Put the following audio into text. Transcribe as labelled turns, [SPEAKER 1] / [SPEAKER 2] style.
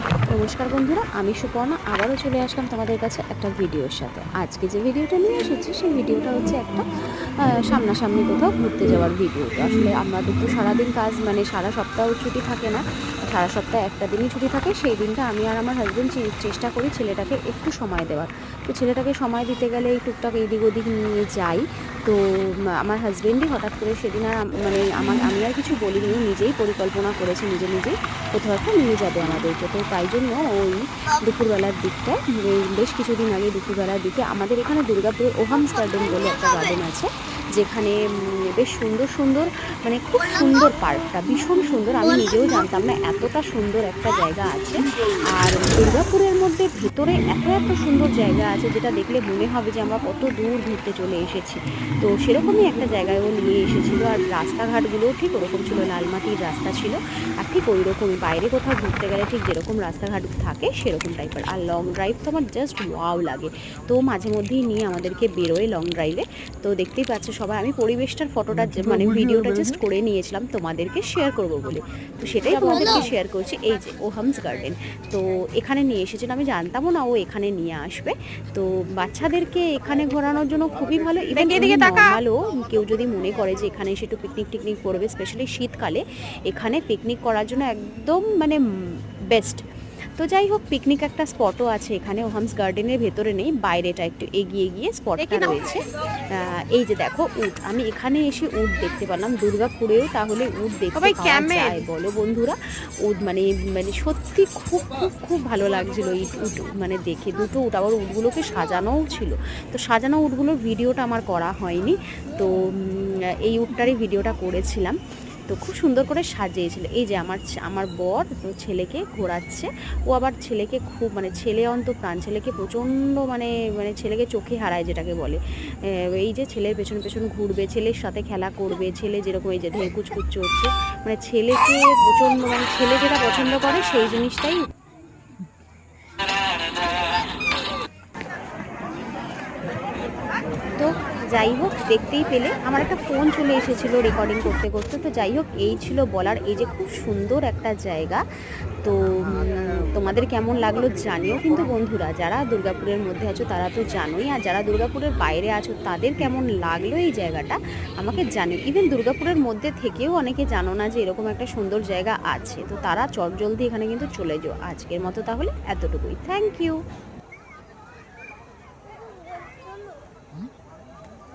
[SPEAKER 1] নমস্কার বন্ধুরা, আমি সুপর্ণা আবারও চলে আসলাম তোমাদের কাছে একটা ভিডিওর সাথে। আজকে যে ভিডিওটা নিয়ে এসেছি সেই ভিডিওটা হচ্ছে একটা সামনাসামনি কোথাও ঘুরতে যাওয়ার ভিডিও। তো আসলে আমাদের তো সারাদিন কাজ, মানে সারা সপ্তাহ ছুটি থাকে না, সারা সপ্তাহে একটা দিনই ছুটি থাকে। সেই দিনটা আমি আর আমার হাজব্যান্ড চেষ্টা করি ছেলেটাকে একটু সময় দেওয়ার। তো ছেলেটাকে সময় দিতে গেলে এই টুকটাক এদিক ওদিক নিয়ে যাই। তো আমার হাজব্যান্ডই হঠাৎ করে সেদিন আর মানে আমি আর কিছু বলিনি, নিজেই পরিকল্পনা করেছে নিজেই কোথাও একটা নিয়ে যাবে আমাদেরকে। তো তাই জন্য ওই দুপুরবেলার দিকটায়, বেশ কিছুদিন আগে দুপুরবেলার দিকে আমাদের এখানে দুর্গাপুরে ওহামস গার্ডেন বলে একটা গার্ডেন আছে, যেখানে বেশ সুন্দর সুন্দর, মানে খুব সুন্দর, পার্কটা ভীষণ সুন্দর। আমি নিজেও জানতাম না এতটা সুন্দর একটা জায়গা আছে। আর দুর্গাপুরের মধ্যে ভেতরে এত এত সুন্দর জায়গা আছে যেটা দেখলে মনে হবে যে আমরা কত দূর ঘুরতে চলে এসেছি। তো সেরকমই একটা জায়গায় ও নিয়ে এসেছিলো। আর রাস্তাঘাটগুলোও ঠিক ওরকম ছিল, লাল মাটির রাস্তা ছিল। আর ঠিক ওই রকমই বাইরে কোথাও ঘুরতে গেলে ঠিক যেরকম রাস্তাঘাট থাকে সেরকম টাইপের। আর লং ড্রাইভ তো আমার জাস্ট ওয়াও লাগে। তো মাঝে মধ্যেই নিয়ে আমাদেরকে বেরোয় লং ড্রাইভে। তো দেখতেই পাচ্ছ সবাই, আমি পরিবেশটার ফটোটা মানে ভিডিওটা জাস্ট করে নিয়েছিলাম তোমাদেরকে শেয়ার করব বলে। তো সেটাই তোমাদেরকে শেয়ার করছি। এই যে ওহামস গার্ডেন, তো এখানে নিয়ে এসেছেন, আমি জানতামও না ও এখানে নিয়ে আসবে। তো বাচ্চাদেরকে এখানে ঘোরানোর জন্য খুবই ভালো। ইভেন নর্মালও কেউ যদি মনে করে যে এখানে এসে একটু পিকনিক টিকনিক করবে, স্পেশালি শীতকালে এখানে পিকনিক করার জন্য একদম মানে বেস্ট। তো যাই হোক, পিকনিক একটা স্পটও আছে এখানে, ওহামস গার্ডেনের ভেতরে নেই, বাইরেটা একটু এগিয়ে গিয়ে স্পটটা রয়েছে। এই যে দেখো উট, আমি এখানে এসে উট দেখতে পেলাম। দুর্গাপুরেও তাহলে উট দেখতে পাওয়া যায় বলো বন্ধুরা? উট মানে মানে সত্যি খুব খুব খুব ভালো লাগছিল এই উট মানে দেখে। দুটো উট, আবার উটগুলোকে সাজানোও ছিল। তো সাজানো উটগুলোর ভিডিওটা আমার করা হয়নি, তো এই উটটারই ভিডিওটা করেছিলাম। তো খুব সুন্দর করে সাজিয়েছিল। এই যে আমার বর তো ছেলেকে ঘোরাচ্ছে। ও আবার ছেলেকে খুব, মানে ছেলে প্রাণ, ছেলেকে প্রচণ্ড মানে মানে ছেলেকে চোখে হারায় যেটাকে বলে। এই যে ছেলের পেছন পেছন ঘুরবে, ছেলের সাথে খেলা করবে, ছেলে যেরকম এই যে ধেয়ে কুচকুচ চড়ছে, মানে ছেলেকে প্রচণ্ড, মানে ছেলে যেটা পছন্দ করে সেই জিনিসটাই। তো যাই হোক, দেখতেই পেলে আমার একটা ফোন চলে এসেছিলো রেকর্ডিং করতে করতে। তো যাই হোক, এই ছিল বলার। এই যে খুব সুন্দর একটা জায়গা। তো তোমাদের কেমন লাগলো জানিও কিন্তু বন্ধুরা। যারা দুর্গাপুরের মধ্যে আছো তারা তো জানোই, আর যারা দুর্গাপুরের বাইরে আছো তাদের কেমন লাগলো এই জায়গাটা আমাকে জানিও। ইভেন দুর্গাপুরের মধ্যে থেকেও অনেকে জানো না যে এরকম একটা সুন্দর জায়গা আছে। তো তারা চটজলদি এখানে কিন্তু চলে যাও। আজকের মতো তাহলে এতটুকুই। Thank you.